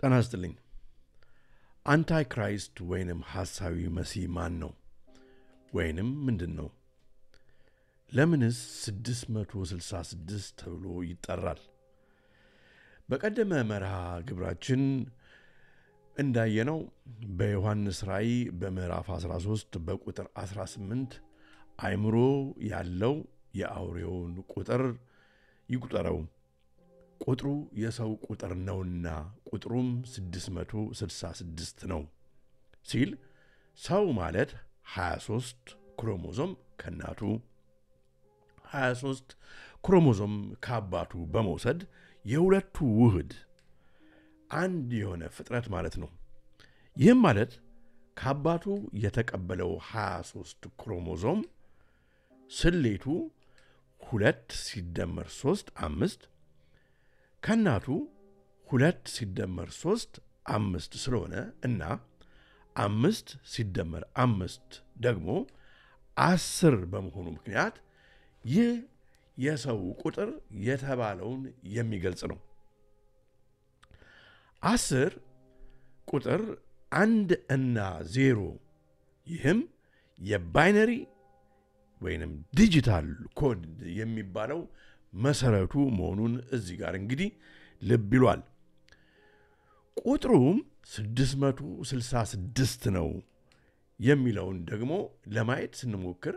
ጤና ይስጥልኝ። አንታይክራይስት ወይንም ሐሳዊ መሲህ ማን ነው? ወይንም ምንድነው? ለምንስ 666 ተብሎ ይጠራል? በቀደመ መርሃ ግብራችን እንዳየነው በዮሐንስ ራእይ በምዕራፍ 13 በቁጥር 18 አእምሮ ያለው የአውሬውን ቁጥር ይቁጠረው፣ ቁጥሩ የሰው ቁጥር ነውና ቁጥሩም 666 ነው ሲል ሰው ማለት 23 ክሮሞዞም ከናቱ 23 ክሮሞዞም ከአባቱ በመውሰድ የሁለቱ ውህድ አንድ የሆነ ፍጥረት ማለት ነው። ይህም ማለት ከአባቱ የተቀበለው 23 ክሮሞዞም ስሌቱ 2 ሲደመር 3 5 ከናቱ 2 ሲደመር 3 5 ስለሆነ እና 5 ሲደመር 5 ደግሞ 10 በመሆኑ ምክንያት ይህ የሰው ቁጥር የተባለውን የሚገልጽ ነው። 10 ቁጥር 1 እና 0 ይህም የባይነሪ ወይንም ዲጂታል ኮድ የሚባለው መሰረቱ መሆኑን እዚህ ጋር እንግዲህ ልብ ይሏል። ቁጥሩም 666 ነው የሚለውን ደግሞ ለማየት ስንሞክር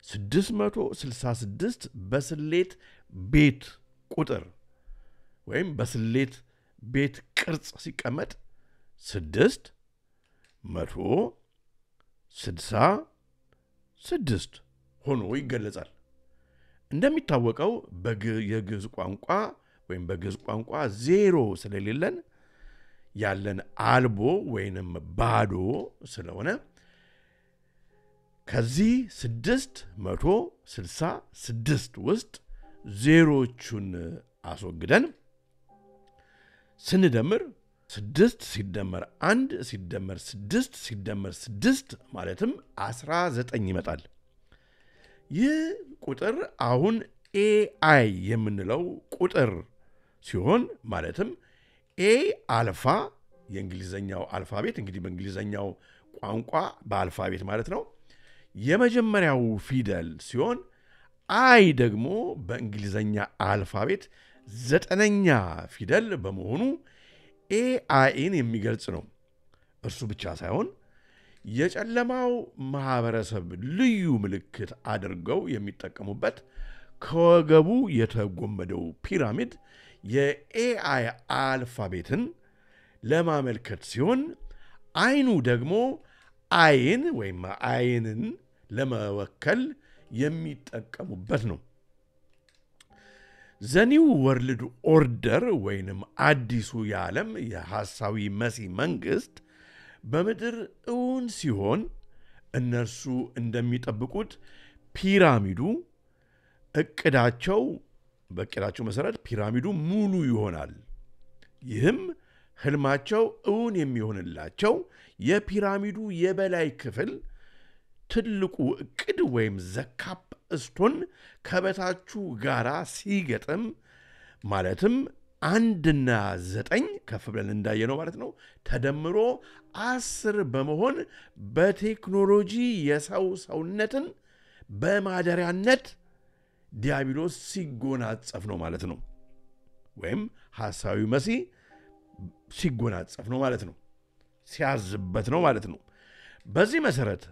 666 በስሌት ቤት ቁጥር ወይም በስሌት ቤት ቅርጽ ሲቀመጥ 666 ሆኖ ይገለጻል። እንደሚታወቀው የግዕዝ ቋንቋ ወይም በግዕዝ ቋንቋ 0 ስለሌለን ያለን አልቦ ወይንም ባዶ ስለሆነ ከዚህ 666 ውስጥ ዜሮቹን አስወግደን ስንደምር 6 ሲደመር 1 ሲደመር 6 ሲደመር 6 ማለትም 19 ይመጣል። ይህ ቁጥር አሁን AI የምንለው ቁጥር ሲሆን ማለትም A አልፋ የእንግሊዘኛው አልፋቤት እንግዲህ በእንግሊዘኛው ቋንቋ በአልፋቤት ማለት ነው የመጀመሪያው ፊደል ሲሆን I ደግሞ በእንግሊዘኛ አልፋቤት 9ኛ ፊደል በመሆኑ AIን የሚገልጽ ነው። እርሱ ብቻ ሳይሆን የጨለማው ማህበረሰብ ልዩ ምልክት አድርገው የሚጠቀሙበት ከወገቡ የተጎመደው ፒራሚድ የኤአይ አልፋቤትን ለማመልከት ሲሆን አይኑ ደግሞ አይን ወይም አይንን ለመወከል የሚጠቀሙበት ነው። ዘኒው ወርልድ ኦርደር ወይንም አዲሱ የዓለም የሐሳዊ መሲህ መንግስት በምድር እውን ሲሆን እነርሱ እንደሚጠብቁት ፒራሚዱ በእቅዳቸው መሰረት ፒራሚዱ ሙሉ ይሆናል። ይህም ህልማቸው እውን የሚሆንላቸው የፒራሚዱ የበላይ ክፍል ትልቁ እቅድ ወይም ዘካፕ እስቶን ከበታቹ ጋራ ሲገጥም ማለትም 1 እና 9 ከፍ ብለን እንዳየነው ማለት ነው ተደምሮ 10 በመሆን በቴክኖሎጂ የሰው ሰውነትን በማደሪያነት ዲያብሎስ ሲጎናጸፍ ነው ማለት ነው። ወይም ሐሳዊ መሲህ ሲጎናጸፍ ነው ማለት ነው። ሲያዝበት ነው ማለት ነው። በዚህ መሰረት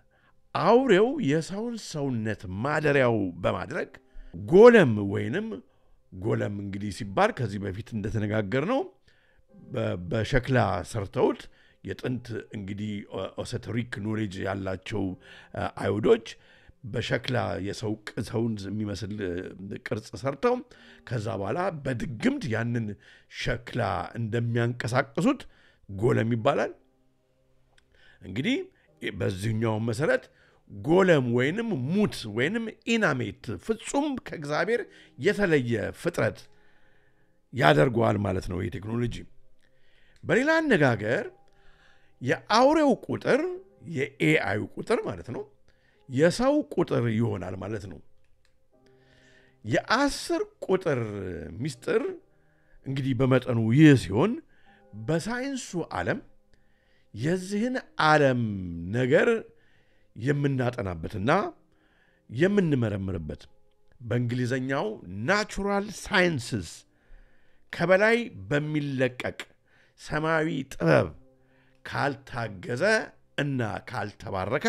አውሬው የሰውን ሰውነት ማደሪያው በማድረግ ጎለም ወይንም ጎለም እንግዲህ ሲባል ከዚህ በፊት እንደተነጋገርነው በሸክላ ሰርተውት የጥንት እንግዲህ ኦሰተሪክ ኖሌጅ ያላቸው አይሁዶች በሸክላ ሰውን የሚመስል ቅርጽ ሰርተው ከዛ በኋላ በድግምት ያንን ሸክላ እንደሚያንቀሳቅሱት ጎለም ይባላል። እንግዲህ በዚህኛው መሰረት ጎለም ወይንም ሙት ወይንም ኢናሜት ፍጹም ከእግዚአብሔር የተለየ ፍጥረት ያደርገዋል ማለት ነው የቴክኖሎጂ። በሌላ አነጋገር የአውሬው ቁጥር የኤአይ ቁጥር ማለት ነው የሰው ቁጥር ይሆናል ማለት ነው። የ10 ቁጥር ምስጢር እንግዲህ በመጠኑ ይህ ሲሆን በሳይንሱ ዓለም የዚህን ዓለም ነገር የምናጠናበትና የምንመረምርበት በእንግሊዘኛው ናቹራል ሳይንስስ ከበላይ በሚለቀቅ ሰማያዊ ጥበብ ካልታገዘ እና ካልተባረከ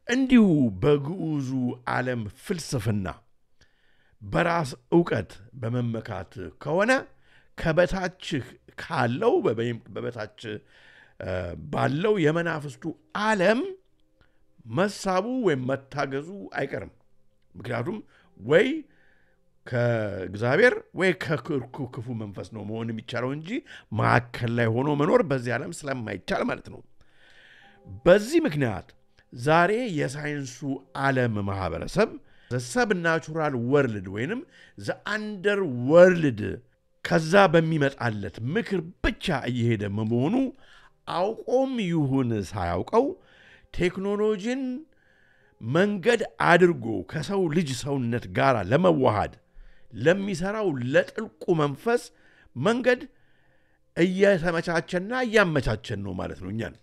እንዲሁ በግዑዙ ዓለም ፍልስፍና በራስ ዕውቀት በመመካት ከሆነ ከበታችህ ካለው በበታች ባለው የመናፍስቱ ዓለም መሳቡ ወይም መታገዙ አይቀርም። ምክንያቱም ወይ ከእግዚአብሔር ወይ ከክፉ መንፈስ ነው መሆን የሚቻለው እንጂ ማዕከል ላይ ሆኖ መኖር በዚህ ዓለም ስለማይቻል ማለት ነው። በዚህ ምክንያት ዛሬ የሳይንሱ ዓለም ማህበረሰብ ሰብናቹራል ወርልድ ወይንም ዘአንደር ወርልድ ከዛ በሚመጣለት ምክር ብቻ እየሄደ መሆኑ አውቆም ይሁን ሳያውቀው ቴክኖሎጂን መንገድ አድርጎ ከሰው ልጅ ሰውነት ጋር ለመዋሃድ ለሚሰራው ለጥልቁ መንፈስ መንገድ እየተመቻቸና እያመቻቸን ነው ማለት ነው እኛን።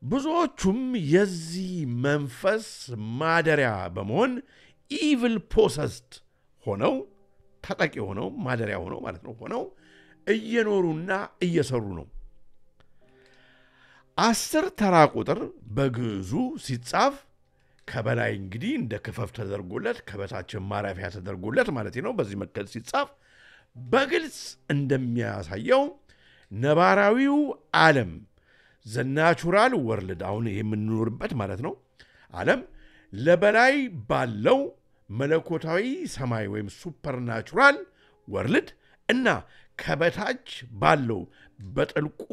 ብዙዎቹም የዚህ መንፈስ ማደሪያ በመሆን ኢቪል ፖሰስድ ሆነው ተጠቂ ሆነው ማደሪያ ሆነው ማለት ነው ሆነው እየኖሩና እየሰሩ ነው። 10 ተራ ቁጥር በግዕዙ ሲጻፍ ከበላይ እንግዲህ እንደ ክፈፍ ተደርጎለት ከበታችን ማረፊያ ተደርጎለት ማለት ነው። በዚህ መከል ሲጻፍ በግልጽ እንደሚያሳየው ነባራዊው ዓለም ዘናቹራል ወርልድ አሁን የምንኖርበት ማለት ነው ዓለም ለበላይ ባለው መለኮታዊ ሰማይ ወይም ሱፐርናቹራል ወርልድ እና ከበታች ባለው በጥልቁ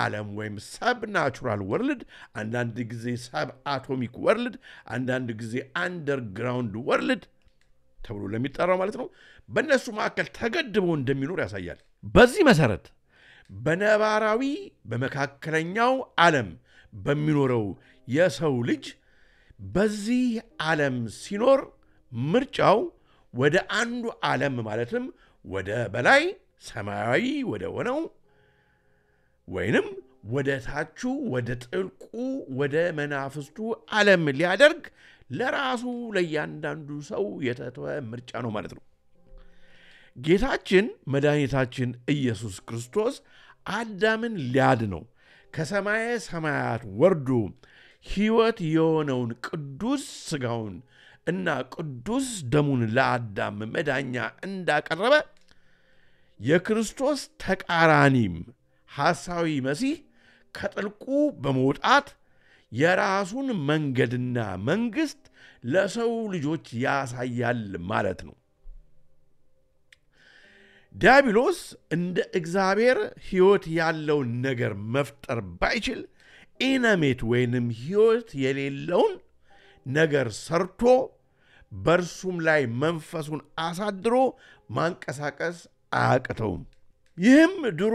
ዓለም ወይም ሰብናቹራል ወርልድ አንዳንድ ጊዜ ሰብ አቶሚክ ወርልድ አንዳንድ ጊዜ አንደርግራውንድ ወርልድ ተብሎ ለሚጠራው ማለት ነው በእነሱ መካከል ተገድበው እንደሚኖር ያሳያል። በዚህ መሰረት በነባራዊ በመካከለኛው ዓለም በሚኖረው የሰው ልጅ በዚህ ዓለም ሲኖር ምርጫው ወደ አንዱ ዓለም ማለትም ወደ በላይ ሰማያዊ ወደ ሆነው ወይንም ወደ ታቹ ወደ ጥልቁ ወደ መናፍስቱ ዓለም ሊያደርግ ለራሱ ለእያንዳንዱ ሰው የተተወ ምርጫ ነው ማለት ነው። ጌታችን መድኃኒታችን ኢየሱስ ክርስቶስ አዳምን ሊያድነው ከሰማየ ሰማያት ወርዶ ሕይወት የሆነውን ቅዱስ ሥጋውን እና ቅዱስ ደሙን ለአዳም መዳኛ እንዳቀረበ የክርስቶስ ተቃራኒም ሐሳዊ መሲህ ከጥልቁ በመውጣት የራሱን መንገድና መንግሥት ለሰው ልጆች ያሳያል ማለት ነው። ዲያብሎስ እንደ እግዚአብሔር ሕይወት ያለውን ነገር መፍጠር ባይችል ኢነሜት ወይንም ሕይወት የሌለውን ነገር ሰርቶ በእርሱም ላይ መንፈሱን አሳድሮ ማንቀሳቀስ አያቅተውም። ይህም ድሮ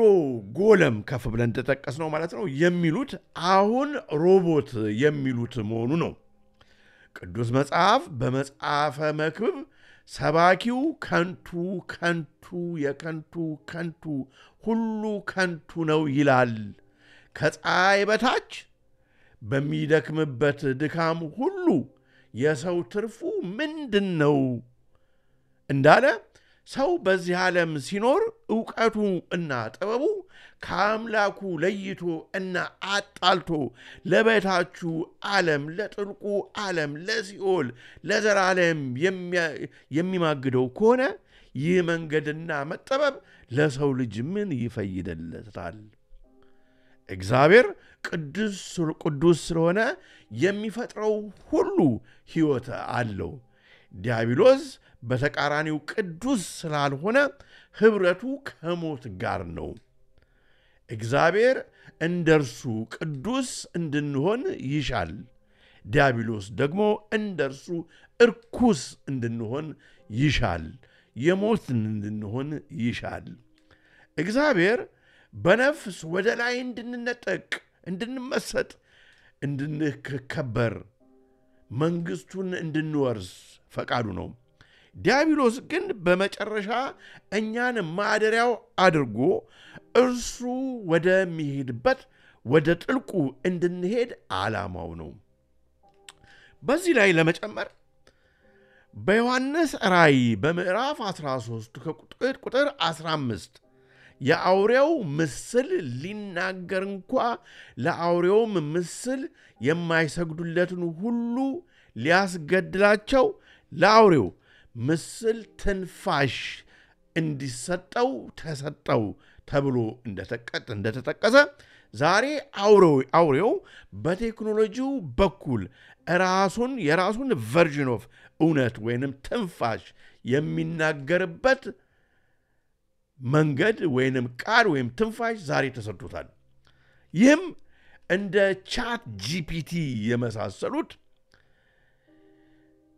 ጎለም ከፍ ብለን ተጠቀስ ነው ማለት ነው የሚሉት አሁን ሮቦት የሚሉት መሆኑ ነው። ቅዱስ መጽሐፍ በመጽሐፈ መክብብ ሰባኪው ከንቱ ከንቱ የከንቱ ከንቱ ሁሉ ከንቱ ነው ይላል። ከፀሐይ በታች በሚደክምበት ድካም ሁሉ የሰው ትርፉ ምንድን ነው እንዳለ ሰው በዚህ ዓለም ሲኖር ዕውቀቱ እና ጥበቡ ከአምላኩ ለይቶ እና አጣልቶ ለበታቹ ዓለም ለጥልቁ ዓለም ለሲኦል ለዘላለም የሚማግደው ከሆነ ይህ መንገድና መጠበብ ለሰው ልጅ ምን ይፈይደለታል? እግዚአብሔር ቅዱስ ስለሆነ የሚፈጥረው ሁሉ ሕይወት አለው። ዲያብሎስ በተቃራኒው ቅዱስ ስላልሆነ ኅብረቱ ከሞት ጋር ነው። እግዚአብሔር እንደርሱ ቅዱስ እንድንሆን ይሻል። ዲያብሎስ ደግሞ እንደርሱ እርኩስ እንድንሆን ይሻል። የሞትን እንድንሆን ይሻል። እግዚአብሔር በነፍስ ወደ ላይ እንድንነጠቅ፣ እንድንመሰጥ፣ እንድንከበር፣ መንግሥቱን እንድንወርስ ፈቃዱ ነው። ዲያብሎስ ግን በመጨረሻ እኛን ማደሪያው አድርጎ እርሱ ወደሚሄድበት ወደ ጥልቁ እንድንሄድ ዓላማው ነው። በዚህ ላይ ለመጨመር በዮሐንስ ራእይ በምዕራፍ 13 ከቁጥር 15 የአውሬው ምስል ሊናገር እንኳ ለአውሬውም ምስል የማይሰግዱለትን ሁሉ ሊያስገድላቸው ለአውሬው ምስል ትንፋሽ እንዲሰጠው ተሰጠው ተብሎ እንደተጠቀሰ ዛሬ አውሬው በቴክኖሎጂው በኩል የራሱን ቨርዥን ኦፍ እውነት ወይንም ትንፋሽ የሚናገርበት መንገድ ወይንም ቃል ወይም ትንፋሽ ዛሬ ተሰጥቶታል። ይህም እንደ ቻት ጂፒቲ የመሳሰሉት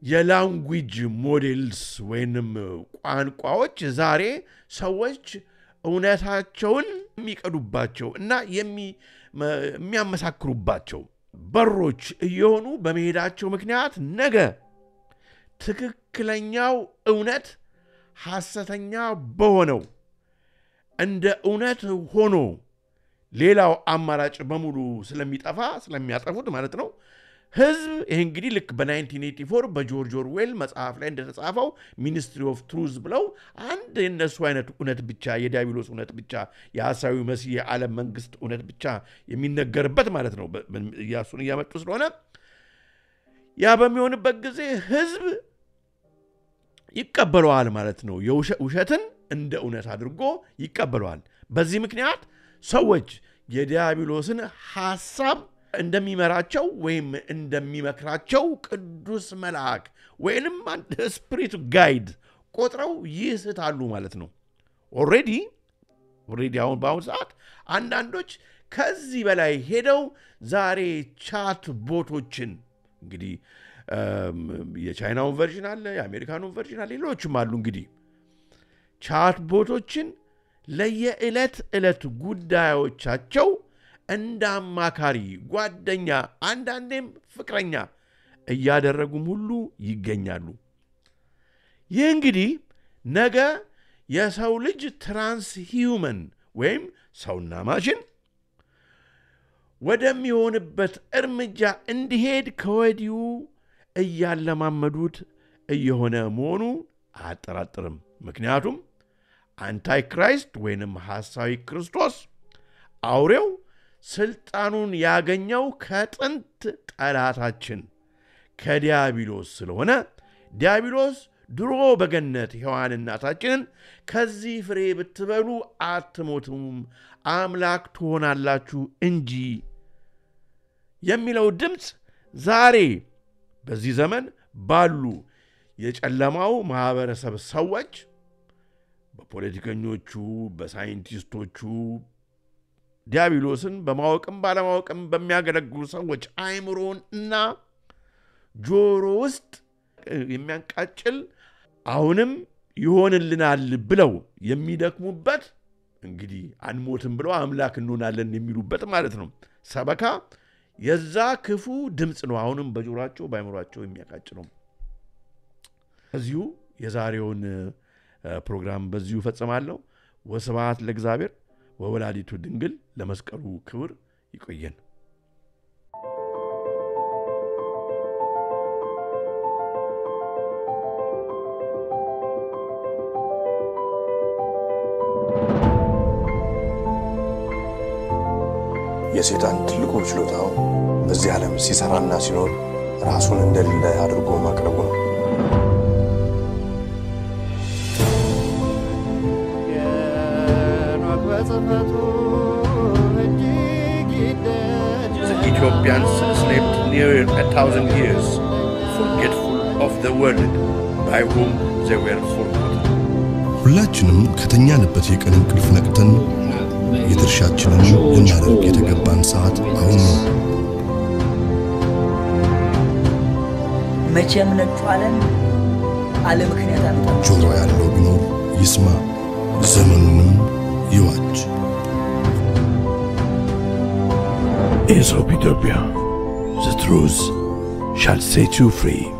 የላንጉዌጅ ሞዴልስ ወይንም ቋንቋዎች ዛሬ ሰዎች እውነታቸውን የሚቀዱባቸው እና የሚያመሳክሩባቸው በሮች እየሆኑ በመሄዳቸው ምክንያት ነገ ትክክለኛው እውነት ሐሰተኛ በሆነው እንደ እውነት ሆኖ ሌላው አማራጭ በሙሉ ስለሚያጠፉት ማለት ነው። ህዝብ ይሄ እንግዲህ ልክ በ1984 በጆርጅ ኦርዌል መጽሐፍ ላይ እንደተጻፈው ሚኒስትሪ ኦፍ ትሩዝ ብለው አንድ የነሱ አይነት እውነት ብቻ የዲያብሎስ እውነት ብቻ የሐሳዊ መሲህ የዓለም መንግስት እውነት ብቻ የሚነገርበት ማለት ነው ያሱን እያመጡ ስለሆነ ያ በሚሆንበት ጊዜ ህዝብ ይቀበለዋል ማለት ነው። ውሸትን እንደ እውነት አድርጎ ይቀበለዋል። በዚህ ምክንያት ሰዎች የዲያብሎስን ሐሳብ እንደሚመራቸው ወይም እንደሚመክራቸው ቅዱስ መልአክ ወይንም ስፒሪት ጋይድ ቆጥረው ይስታሉ ማለት ነው። ኦሬዲ አሁን በአሁኑ ሰዓት አንዳንዶች ከዚህ በላይ ሄደው ዛሬ ቻት ቦቶችን እንግዲህ የቻይናውን ቨርዥን አለ፣ የአሜሪካኑን ቨርዥን አለ፣ ሌሎችም አሉ። እንግዲህ ቻት ቦቶችን ለየዕለት ጉዳዮቻቸው እንደ አማካሪ ጓደኛ አንዳንዴም ፍቅረኛ እያደረጉም ሁሉ ይገኛሉ። ይህ እንግዲህ ነገ የሰው ልጅ ትራንስሂውመን ወይም ሰውና ማሽን ወደሚሆንበት እርምጃ እንዲሄድ ከወዲሁ እያለማመዱት እየሆነ መሆኑ አያጠራጥርም። ምክንያቱም አንታይክራይስት ወይንም ሐሳዊ ክርስቶስ አውሬው ስልጣኑን ያገኘው ከጥንት ጠላታችን ከዲያብሎስ ስለሆነ ዲያብሎስ ድሮ በገነት ሔዋን እናታችንን ከዚህ ፍሬ ብትበሉ አትሞቱም አምላክ ትሆናላችሁ እንጂ የሚለው ድምፅ ዛሬ በዚህ ዘመን ባሉ የጨለማው ማህበረሰብ ሰዎች በፖለቲከኞቹ በሳይንቲስቶቹ ዲያብሎስን በማወቅም ባለማወቅም በሚያገለግሉ ሰዎች አይምሮን እና ጆሮ ውስጥ የሚያንቃጭል አሁንም ይሆንልናል ብለው የሚደክሙበት እንግዲህ አንሞትም ብለው አምላክ እንሆናለን የሚሉበት ማለት ነው ሰበካ የዛ ክፉ ድምፅ ነው አሁንም በጆሮአቸው ባይምሮአቸው የሚያቃጭ ነው። እዚሁ የዛሬውን ፕሮግራም በዚሁ ፈጽማለሁ። ወስብሐት ለእግዚአብሔር ወወላዲቱ ድንግል ለመስቀሉ ክብር ይቆየን። የሰይጣን ትልቁ ችሎታው በዚህ ዓለም ሲሰራና ሲኖር ራሱን እንደሌለ አድርጎ ማቅረቡ ነው። The Ethiopians slept near 1,000 years, forgetful of the world by whom they were forgotten. ሁላችንም ከተኛንበት የቀን እንቅልፍ ነቅተን የድርሻችንን ልናደርግ የተገባን ሰዓት አሁን ነው። መቼም ነጩ ዓለም አለ ምክንያት አመጣ። ጆሮ ያለው ቢኖር ይስማ፣ ዘመኑንም ይዋጅ። Aesop Ethiopia, the truth shall set you free.